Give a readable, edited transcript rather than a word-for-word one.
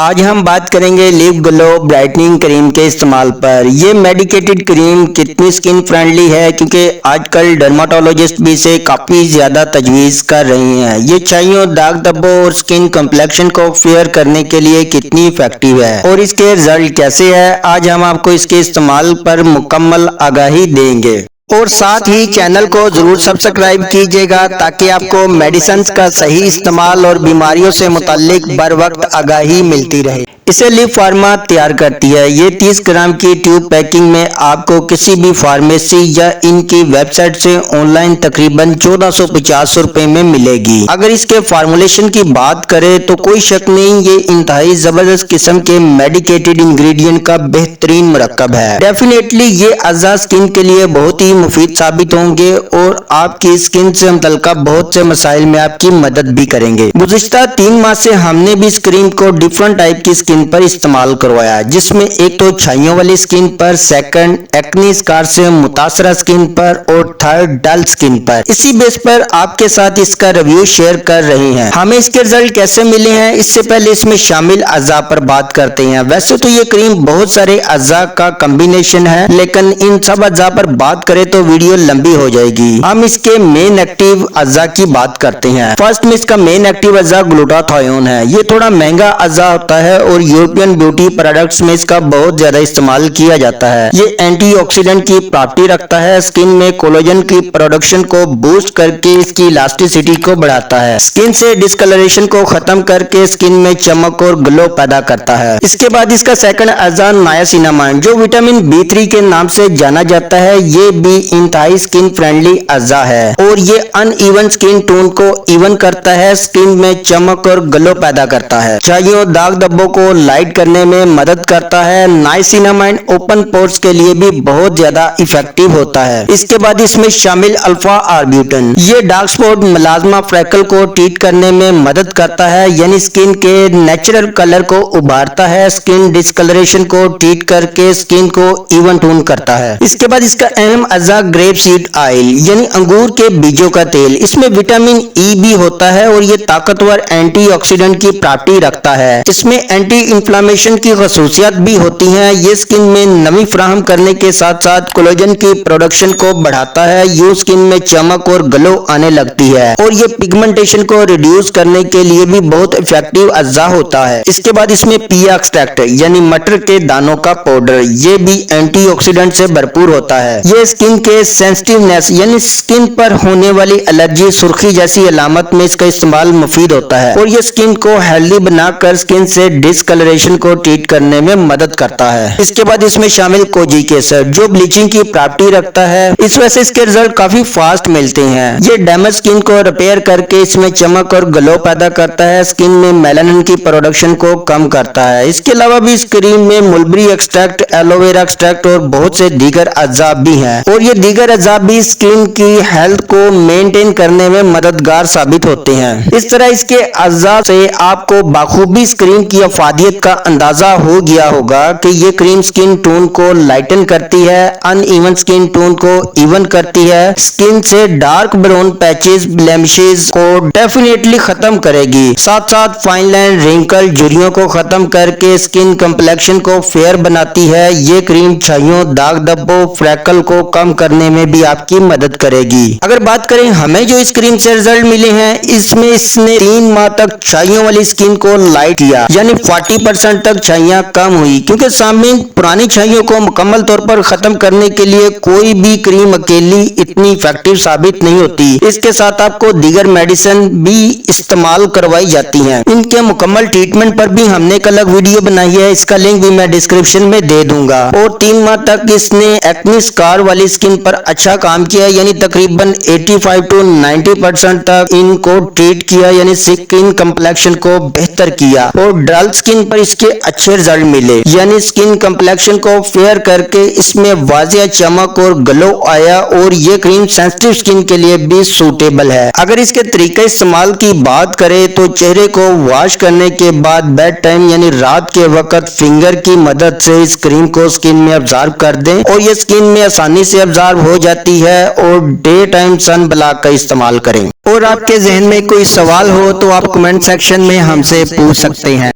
आज हम बात करेंगे लिप ग्लो ब्राइटनिंग क्रीम के इस्तेमाल पर। ये मेडिकेटेड क्रीम कितनी स्किन फ्रेंडली है, क्योंकि आजकल डर्माटोलॉजिस्ट भी इसे काफी ज्यादा तजवीज कर रही हैं। ये छाइयों, दाग धब्बों और स्किन कम्प्लेक्शन को फेयर करने के लिए कितनी इफेक्टिव है और इसके रिजल्ट कैसे है, आज हम आपको इसके इस्तेमाल पर मुकम्मल आगाही देंगे। और साथ ही चैनल को जरूर सब्सक्राइब कीजिएगा ताकि आपको मेडिसिन का सही इस्तेमाल और बीमारियों से मुताल्लिक बर वक्त आगाही मिलती रहे। इसे लिप फार्मा तैयार करती है। ये 30 ग्राम की ट्यूब पैकिंग में आपको किसी भी फार्मेसी या इनकी वेबसाइट से ऑनलाइन तकरीबन 1450 रुपए में मिलेगी। अगर इसके फार्मूलेशन की बात करें तो कोई शक नहीं, ये इंतहाई जबरदस्त किस्म के मेडिकेटेड इंग्रेडिएंट का बेहतरीन मुरक्कब है। डेफिनेटली ये अज़ा स्किन के लिए बहुत ही मुफीद साबित होंगे और आपकी स्किन से मुतल्लिका बहुत से मसाइल में आपकी मदद भी करेंगे। गुज़िश्ता 3 माह से हमने भी इस क्रीम को डिफरेंट टाइप की स्किन पर इस्तेमाल करवाया, जिसमें एक तो छाइयों वाली स्किन पर, सेकंड एक्ने स्कार से मुतासरा स्किन पर और थर्ड डल स्किन पर। इसी बेस पर आपके साथ इसका रिव्यू शेयर कर रहे हैं। हमें इसके रिजल्ट कैसे मिले हैं, इससे पहले इसमें शामिल अज़ा पर बात करते हैं। वैसे तो ये क्रीम बहुत सारे अज़ा का कॉम्बिनेशन है, लेकिन इन सब अज़ा पर बात करें तो वीडियो लंबी हो जाएगी। हम इसके मेन एक्टिव अज़ा की बात करते हैं। फर्स्ट में इसका मेन एक्टिव अज़ा ग्लूटाथायोन है। ये थोड़ा महंगा अज़ा होता है और यूरोपियन ब्यूटी प्रोडक्ट्स में इसका बहुत ज्यादा इस्तेमाल किया जाता है। ये एंटीऑक्सीडेंट की प्रॉपर्टी रखता है, स्किन में कोलेजन की प्रोडक्शन को बूस्ट करके इसकी इलास्टिसिटी को बढ़ाता है, स्किन से डिस्कलरेशन को खत्म करके स्किन में चमक और ग्लो पैदा करता है। इसके बाद इसका सेकंड अज़ा नायासिनामाइड, जो विटामिन B3 के नाम से जाना जाता है, ये भी इंतहाई स्किन फ्रेंडली अज़ा है और ये अनइवन स्किन टोन को इवन करता है, स्किन में चमक और ग्लो पैदा करता है, छाइयों, दाग धब्बों को लाइट करने में मदद करता है। नाइसिनामाइड ओपन पोर्स के लिए भी बहुत ज्यादा इफेक्टिव होता है। इसके बाद इसमें शामिल अल्फा आर्ब्यूटिन, ये डार्क स्पॉट, मलाजमा, फ्रैकल को ट्रीट करने में मदद करता है, यानी स्किन के नेचुरल कलर को उभारता है, स्किन डिस्कलरेशन को ट्रीट करके स्किन को इवन टोन करता है। इसके बाद इसका अहम अज़ा ग्रेप सीड ऑयल, यानी अंगूर के बीजों का तेल। इसमें विटामिन E भी होता है और ये ताकतवर एंटीऑक्सीडेंट की प्रॉपर्टी रखता है। इसमें एंटी इन्फ्लामेशन की खसूसियात भी होती हैं। ये स्किन में नमी फराहम करने के साथ साथ कोलेजन की प्रोडक्शन को बढ़ाता है, यूं स्किन में चमक और ग्लो आने लगती है और ये पिगमेंटेशन को रिड्यूस करने के लिए भी बहुत इफेक्टिव अज़ा होता है। इसके बाद इसमें पिया एक्सट्रैक्ट, यानी मटर के दानों का पाउडर, ये भी एंटीऑक्सीडेंट से भरपूर होता है। ये स्किन के सेंसिटिवनेस, यानी स्किन पर होने वाली एलर्जी, सुर्खी जैसी अलामत में इसका इस्तेमाल मुफीद होता है और ये स्किन को हेल्दी बनाकर स्किन से डिस्कलरेशन को ट्रीट करने में मदद करता है। इसके बाद इसमें शामिल कोजी केसर, जो ब्लीचिंग की प्रॉपर्टी रखता है, इस वजह से इसके रिजल्ट काफी फास्ट मिलते हैं। ये डैमेज स्किन को रिपेयर करके इसमें चमक और ग्लो पैदा करता है, स्किन में मेलानिन की प्रोडक्शन को कम करता है। इसके अलावा भी इस क्रीम में मलबरी एक्सट्रैक्ट, एलोवेरा एक्सट्रैक्ट और बहुत से दीगर अज़ा भी हैं और ये दीगर अज़ा भी स्किन की हेल्थ को मेंटेन करने में मददगार साबित होते हैं। इस तरह इसके अज़ा से आपको बाखूबी इस क्रीम की अफादियत का अंदाजा हो गया होगा कि ये क्रीम स्किन टोन को लाइटन करती है, अनइवन स्किन टोन को इवन करती है, स्किन से डार्क ब्राउन पैचेस, ब्लेमिशेस को डेफिनेटली खत्म करेगी, साथ साथ फाइन लाइन, रिंकल, झुर्रियों को खत्म करके स्किन कम्प्लेक्शन को फेयर बनाती है। ये क्रीम छाइयों, दाग धब्बों, फ्रैकल को कम करने में भी आपकी मदद करेगी। अगर बात करें हमें जो इस क्रीम से रिजल्ट मिले हैं, इसमें इसने 3 माह तक छाइयों वाली स्किन को लाइट किया, यानी 40% तक छाइयां कम हुई, क्योंकि सामने पुरानी छाइयों को मुकम्मल तौर पर खत्म करने के लिए कोई भी क्रीम अकेली इतनी इफेक्टिव साबित नहीं होती। इसके साथ आपको दीगर मेडिसिन भी इस्तेमाल करवाई जाती हैं। इनके मुकम्मल ट्रीटमेंट पर भी हमने एक अलग वीडियो बनाई है, इसका लिंक भी मैं डिस्क्रिप्शन में दे दूंगा। और 3 माह तक इसने एक्ने स्कार वाली स्किन पर अच्छा काम किया, यानी तकरीबन 85 to 90% तक इनको ट्रीट किया, यानी स्किन कम्प्लेक्शन को बेहतर किया और डल स्किन पर इसके अच्छे रिजल्ट मिले, यानी स्किन कम्प्लेक्शन को फेयर करके इसमें वाजिया चमक और ग्लो आया और ये क्रीम सेंसिटिव स्किन के लिए भी सूटेबल है। अगर इसके तरीके इस्तेमाल की बात करें तो चेहरे को वॉश करने के बाद बेड टाइम, यानी रात के वक्त फिंगर की मदद से इस क्रीम को स्किन में ऑब्जर्व कर दें और ये स्किन में आसानी से ऑब्जर्व हो जाती है और डे टाइम सन ब्लॉक का इस्तेमाल करें। और आपके जहन में कोई सवाल हो तो आप कमेंट सेक्शन में हमसे पूछ सकते हैं।